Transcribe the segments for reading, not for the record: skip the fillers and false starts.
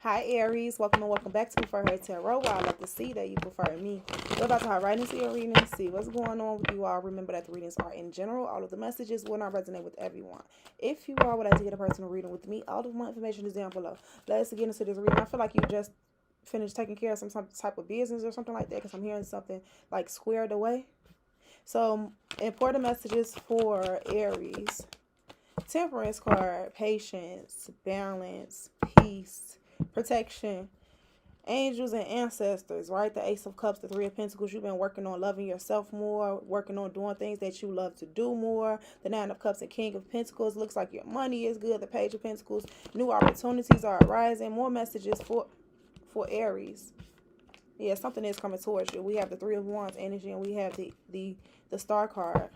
Hi Aries, welcome and welcome back to Prefer Her Tarot. Where I like to see that you prefer me. We're about to hop right into your reading, see what's going on with you all. Remember that the readings are in general. All of the messages will not resonate with everyone. If you all would like to get a personal reading with me, all of my information is down below. Let's get into this reading. I feel like you just finished taking care of some type of business or something like that, because I'm hearing something like squared away. So important messages for Aries. Temperance card, patience, balance, peace, protection, angels and ancestors, right? The Ace of Cups, the Three of Pentacles. You've been working on loving yourself more, working on doing things that you love to do more. The Nine of Cups and King of Pentacles. Looks like your money is good. The Page of Pentacles. New opportunities are arising. More messages for Aries. Yeah, something is coming towards you. We have the Three of Wands energy, and we have the Star card.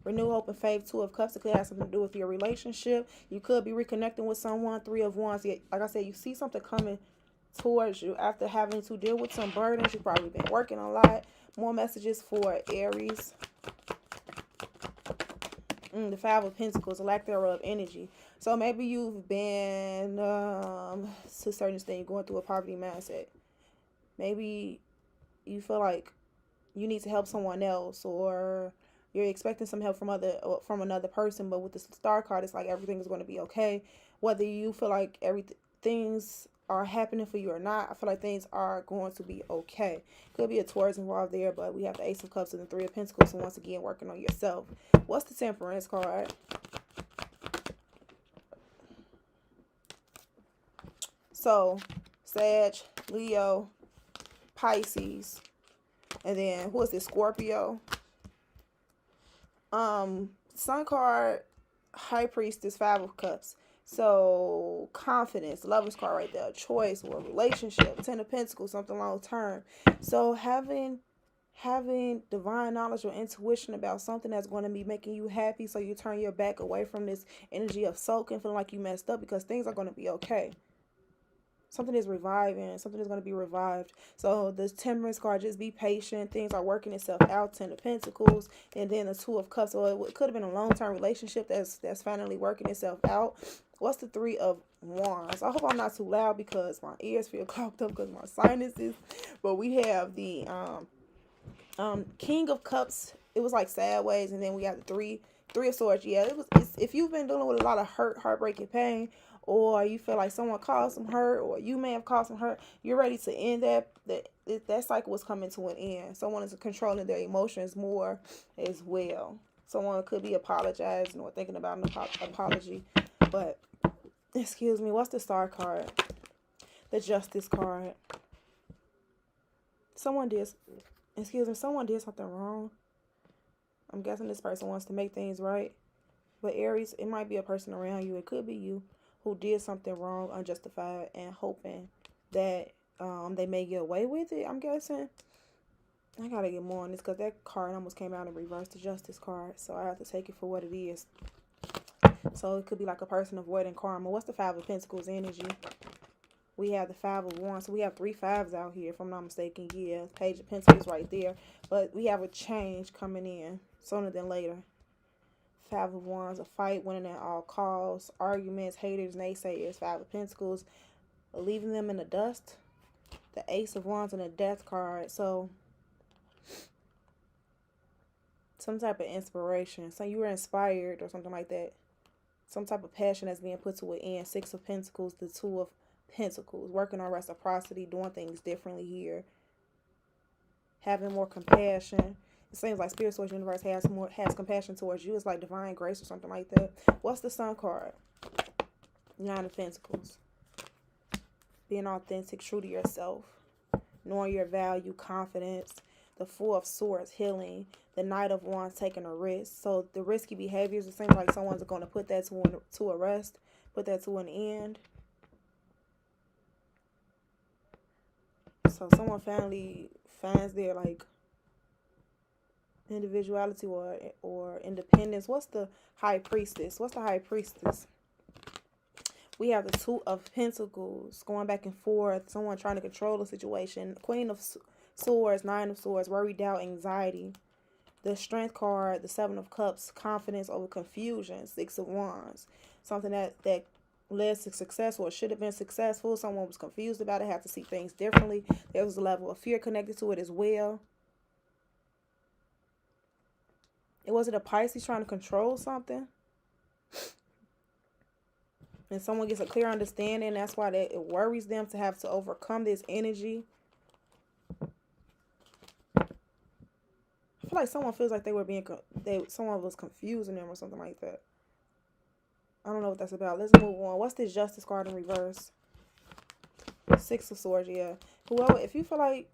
Renew hope and faith. Two of Cups. It could have something to do with your relationship. You could be reconnecting with someone. Three of Wands. Yeah, like I said, you see something coming towards you after having to deal with some burdens. You've probably been working a lot. More messages for Aries. The Five of Pentacles, a lack thereof energy. So maybe you've been to a certain extent going through a poverty mindset. Maybe you feel like you need to help someone else, or you're expecting some help from another person. But with the Star card, it's like everything is going to be okay, whether you feel like things are happening for you or not. I feel like things are going to be okay. Could be a Taurus involved there, but we have the Ace of Cups and the Three of Pentacles. So once again, working on yourself. What's the Temperance card? So Sag, Leo, Pisces, and then who is this? Scorpio. Sun card, High Priestess, Five of Cups. So confidence, Lover's card right there, choice or relationship, Ten of Pentacles, something long term. So having divine knowledge or intuition about something that's going to be making you happy, so you turn your back away from this energy of sulking, feeling like you messed up, because things are going to be okay. Something is reviving. Something is going to be revived. So the Temperance card, just be patient. Things are working itself out. Ten of Pentacles, and then the Two of Cups. So it could have been a long-term relationship that's finally working itself out. What's the Three of Wands? I hope I'm not too loud because my ears feel clogged up because of my sinuses. But we have the King of Cups. It was like sideways, and then we have the Three of Swords. Yeah, if you've been dealing with a lot of hurt, heartbreaking pain, or you feel like someone caused some hurt, or you may have caused some hurt, you're ready to end that cycle was coming to an end. Someone is controlling their emotions more as well. Someone could be apologizing or thinking about an apology. But excuse me, what's the Star card? The Justice card. Someone did someone did something wrong. I'm guessing this person wants to make things right. But Aries, it might be a person around you. It could be you who did something wrong, unjustified, and hoping that they may get away with it, I'm guessing. I gotta get more on this because that card almost came out in reverse, the Justice card. So I have to take it for what it is. So it could be like a person avoiding karma. What's the Five of Pentacles energy? We have the Five of Wands. So we have 3 fives out here, if I'm not mistaken. Yeah, Page of Pentacles right there. But we have a change coming in sooner than later. Five of Wands, a fight, winning at all costs, arguments, haters, naysayers. Five of Pentacles, leaving them in the dust. The Ace of Wands and the Death card. So some type of inspiration. So you were inspired or something like that. Some type of passion that's being put to an end. Six of Pentacles, the Two of Pentacles. Working on reciprocity, doing things differently here. Having more compassion. It seems like Spirit Source Universe has compassion towards you. It's like divine grace or something like that. What's the Sun card? Nine of Pentacles. Being authentic, true to yourself. Knowing your value, confidence. The Four of Swords, healing. The Knight of Wands, taking a risk. So the risky behaviors, it seems like someone's going to put that to a rest. Put that to an end. So someone finally finds their individuality or independence. What's the High Priestess? What's the High Priestess? We have the Two of Pentacles going back and forth. Someone trying to control the situation. Queen of Swords, Nine of Swords, worry, doubt, anxiety. The Strength card, the Seven of Cups, confidence over confusion. Six of Wands, something that led to success, or should have been successful. Someone was confused about it, had to see things differently. There was a level of fear connected to it as well. It wasn't a Pisces trying to control something. And someone gets a clear understanding. That's why it worries them to have to overcome this energy. I feel like someone feels like someone was confusing them or something like that. I don't know what that's about. Let's move on. What's this Justice card in reverse? Six of Swords, yeah. Whoever, if you feel like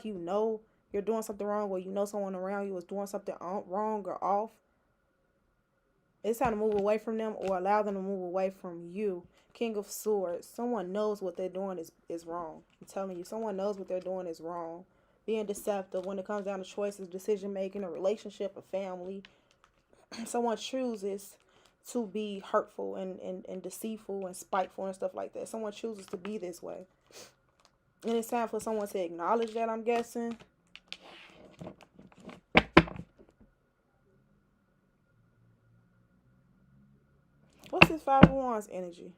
you know you're doing something wrong, or you know someone around you is doing something wrong or off, it's time to move away from them or allow them to move away from you. King of Swords. Someone knows what they're doing is wrong. I'm telling you, someone knows what they're doing is wrong. Being deceptive when it comes down to choices, decision making, a relationship, a family. Someone chooses to be hurtful and deceitful and spiteful and stuff like that. Someone chooses to be this way. And it's time for someone to acknowledge that, I'm guessing. What's this Five of Wands energy?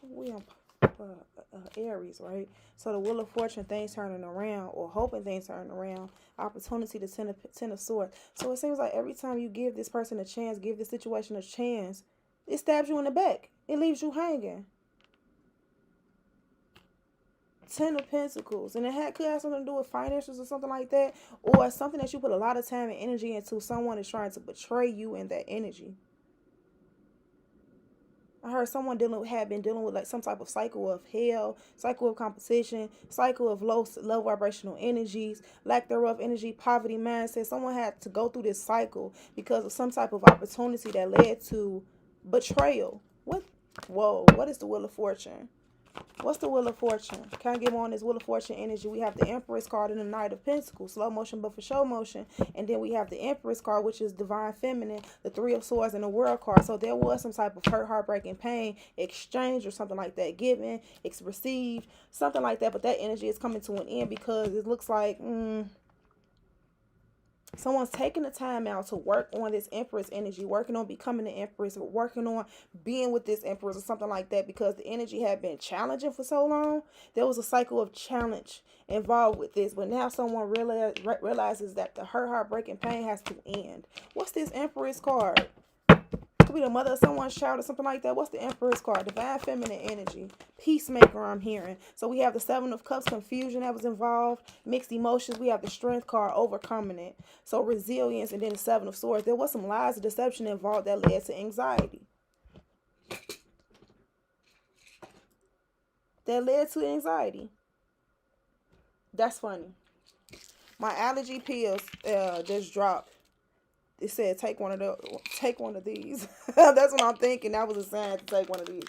We on Aries, right? So the Wheel of Fortune, things turning around, or hoping things turning around. Opportunity to Ten of Swords. So it seems like every time you give this person a chance, give this situation a chance, it stabs you in the back. It leaves you hanging. Ten of Pentacles. And it could have something to do with finances or something like that. Or something that you put a lot of time and energy into. Someone is trying to betray you in that energy. I heard someone had been dealing with like some type of cycle of hell, cycle of competition, cycle of low vibrational energies, lack thereof energy, poverty mindset. Someone had to go through this cycle because of some type of opportunity that led to betrayal. What? Whoa, what is the Wheel of Fortune? What's the Wheel of Fortune? Can I get more on this Wheel of Fortune energy? We have the Empress card and the Knight of Pentacles. Slow motion, but for show motion. And then we have the Empress card, which is Divine Feminine, the Three of Swords, and the World card. So there was some type of hurt, heartbreak, and pain, exchange, or something like that. Given, received, something like that. But that energy is coming to an end because it looks like... someone's taking the time out to work on this Empress energy, working on becoming the Empress, working on being with this Empress or something like that, because the energy had been challenging for so long. There was a cycle of challenge involved with this, but now someone realizes that the hurt, heartbreak, and pain has to end. What's this Empress card? Could be the mother of someone's child or something like that. What's the Empress card? Divine feminine energy. Peacemaker, I'm hearing. So we have the Seven of Cups, confusion that was involved. Mixed emotions. We have the Strength card, overcoming it. So resilience, and then the Seven of Swords. There was some lies and deception involved that led to anxiety. That's funny. My allergy pills just dropped. It said take one of these. That's what I'm thinking. That was a sign to take one of these.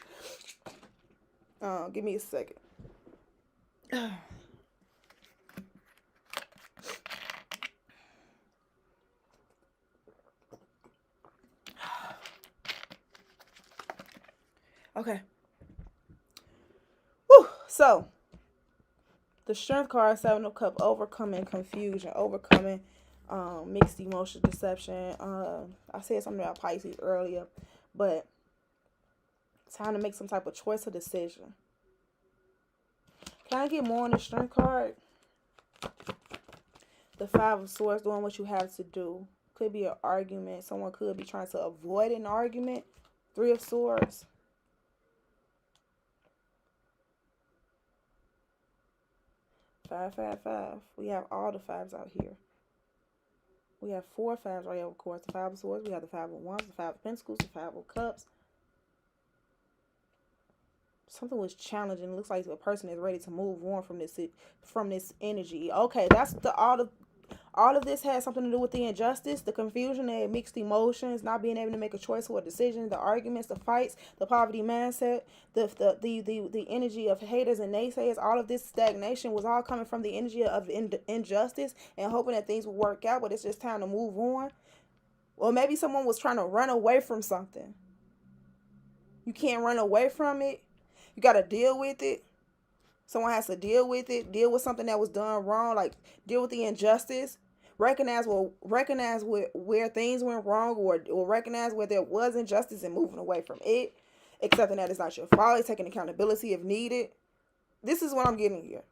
Give me a second. Okay. Whew. So the Strength card, Seven of Cups, overcoming confusion, overcoming mixed emotion, deception. I said something about Pisces earlier, but time to make some type of choice or decision. Can I get more on the Strength card? The Five of Swords, doing what you have to do. Could be an argument. Someone could be trying to avoid an argument. Three of Swords. Five, five, five. We have all the fives out here. We have four fives right here, of course. The Five of Swords. We have the Five of Wands, the Five of Pentacles, the Five of Cups. Something was challenging. It looks like a person is ready to move on from this energy. Okay, that's all of this has something to do with the injustice, the confusion, the mixed emotions, not being able to make a choice or a decision, the arguments, the fights, the poverty mindset, the energy of haters and naysayers. All of this stagnation was all coming from the energy of injustice and hoping that things would work out, but it's just time to move on. Or maybe someone was trying to run away from something. You can't run away from it. You got to deal with it. Someone has to deal with it, deal with something that was done wrong, like deal with the injustice, recognize where things went wrong, or recognize where there was injustice and moving away from it, accepting that it's not your fault, taking accountability if needed. This is what I'm getting here.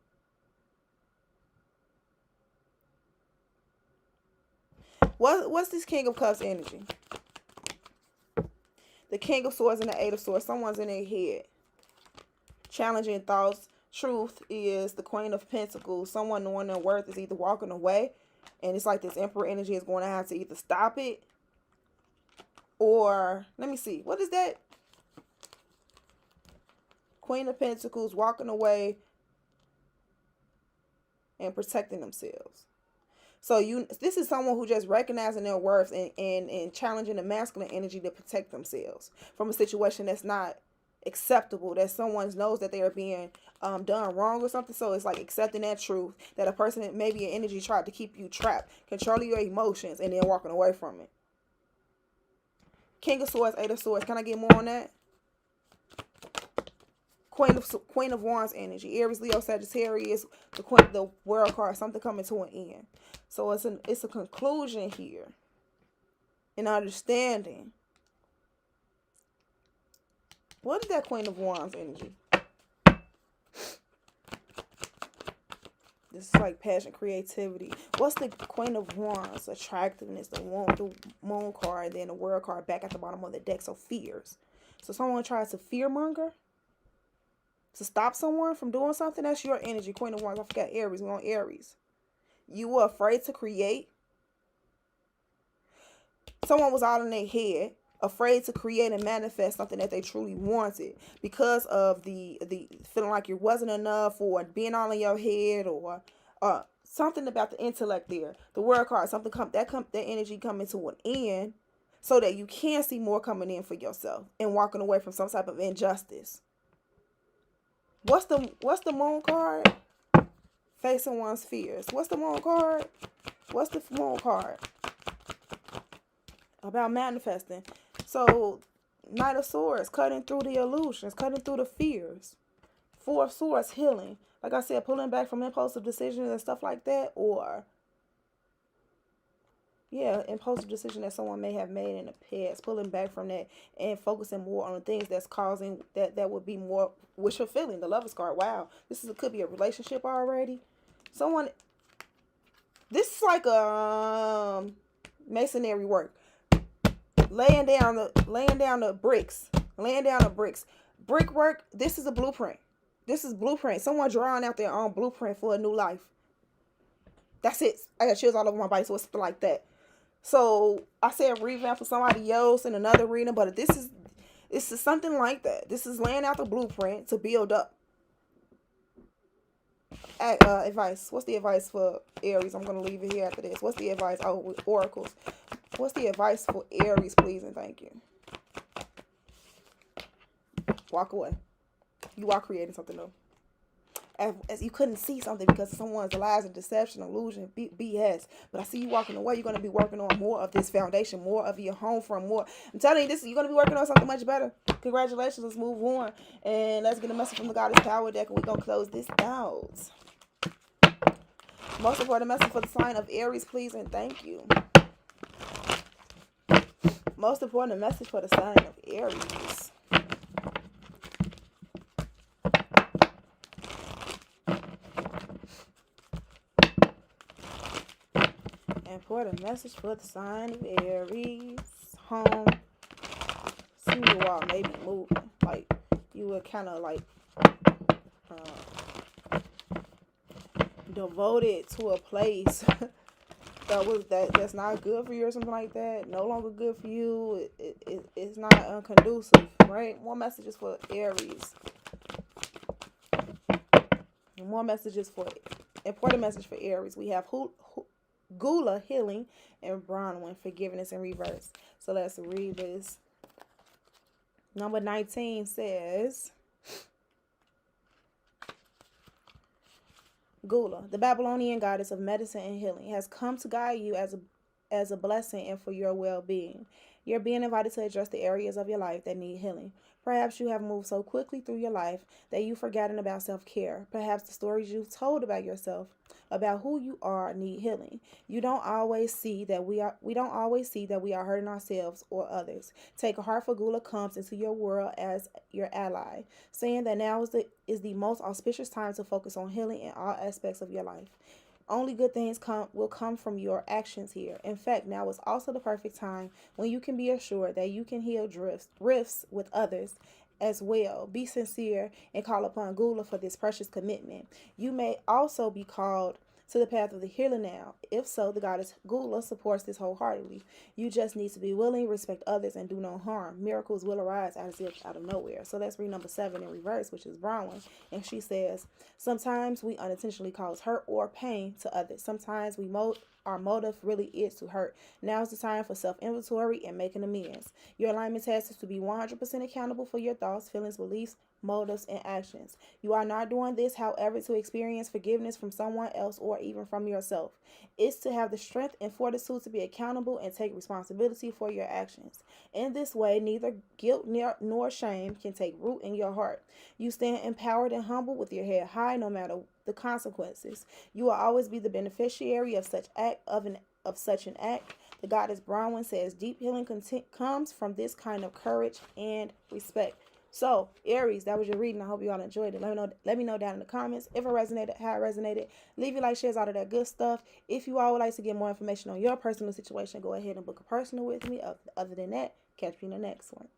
What's this King of Cups energy? The King of Swords and the Eight of Swords. Someone's in their head. Challenging thoughts. Truth is the Queen of Pentacles. Someone knowing their worth is either walking away, and it's like this Emperor energy is going to have to either stop it, or, let me see, what is that? Queen of Pentacles walking away and protecting themselves. So this is someone who just recognizing their worth and challenging the masculine energy to protect themselves from a situation that's not acceptable, that someone knows that they are being done wrong or something. So it's like accepting that truth, that a person, maybe an energy tried to keep you trapped, controlling your emotions, and then walking away from it. King of Swords, Eight of Swords. Can I get more on that? Queen of Wands energy. Aries, Leo, Sagittarius. The World card. Something coming to an end. So it's a conclusion here. An understanding. What is that Queen of Wands energy? This is like passion, creativity. What's the Queen of Wands? Attractiveness, the Moon card, then the World card back at the bottom of the deck. So fears. So someone tries to fearmonger to stop someone from doing something. That's your energy, Queen of Wands. I forgot Aries. We're on Aries. You were afraid to create. Someone was out in their head, afraid to create and manifest something that they truly wanted because of the feeling like it wasn't enough, or being all in your head, or something about the intellect there. The World card, something that energy coming to an end, so that you can see more coming in for yourself and walking away from some type of injustice. What's the Moon card? Facing one's fears. What's the Moon card? What's the Moon card? About manifesting. So, Knight of Swords, cutting through the illusions, cutting through the fears. Four of Swords, healing. Like I said, pulling back from impulsive decisions and stuff like that. Or, yeah, impulsive decision that someone may have made in the past. Pulling back from that and focusing more on the things that's causing, that would be more wish fulfilling. The Lovers card. Wow. Could be a relationship already. This is like a masonry work. Laying down the bricks. Brickwork, this is a blueprint. Someone drawing out their own blueprint for a new life. That's it. I got chills all over my body, so it's like that. So I said revamp for somebody else in another reading, but this is something like that. This is laying out the blueprint to build up. Advice. What's the advice for Aries? I'm going to leave it here after this. What's the advice? Oh, oracles. What's the advice for Aries, please and thank you? Walk away. You are creating something new. As you couldn't see something because of someone's lies and deception, illusion, BS. But I see you walking away. You're going to be working on more of this foundation, more of your home from more. I'm telling you, you're going to be working on something much better. Congratulations. Let's move on. And let's get a message from the Goddess Power deck, and we're going to close this out. Most important message for the sign of Aries, please and thank you. Most important message for the sign of Aries. Important message for the sign of Aries. Home. Some of you all may be moving. Like, you were kind of like devoted to a place that's not good for you or something like that. No longer good for you. It's not unconducive, right? More messages for Aries. More messages for important message for Aries. We have Gula, healing, and Bronwyn, forgiveness in reverse. So let's read this. Number 19 says, Gula, the Babylonian goddess of medicine and healing, has come to guide you as a blessing and for your well-being. You're being invited to address the areas of your life that need healing. Perhaps you have moved so quickly through your life that you've forgotten about self-care. Perhaps the stories you've told about yourself, about who you are, need healing. We don't always see that we are hurting ourselves or others. Take a heart for Gula comes into your world as your ally, saying that now is the most auspicious time to focus on healing in all aspects of your life. Only good things will come from your actions here. In fact, now is also the perfect time when you can be assured that you can heal rifts with others as well. Be sincere and call upon Gula for this precious commitment. You may also be called to the path of the healer now. If so, the goddess Gula supports this wholeheartedly. You just need to be willing, respect others, and do no harm. Miracles will arise as if out of nowhere. So let's read number 7 in reverse, which is Bronwyn. And she says, sometimes we unintentionally cause hurt or pain to others. Sometimes our motive really is to hurt. Now is the time for self-inventory and making amends. Your alignment task is to be 100% accountable for your thoughts, feelings, beliefs, motives, and actions. You are not doing this, however, to experience forgiveness from someone else or even from yourself. It's to have the strength and fortitude to be accountable and take responsibility for your actions. In this way, neither guilt nor shame can take root in your heart. You stand empowered and humble with your head high no matter the consequences. You will always be the beneficiary of such an act. The goddess Bronwyn says deep healing comes from this kind of courage and respect. So, Aries, that was your reading. I hope you all enjoyed it. Let me know down in the comments if it resonated, how it resonated. Leave your like, shares, all of that good stuff. If you all would like to get more information on your personal situation, go ahead and book a personal with me. Other than that, catch me in the next one.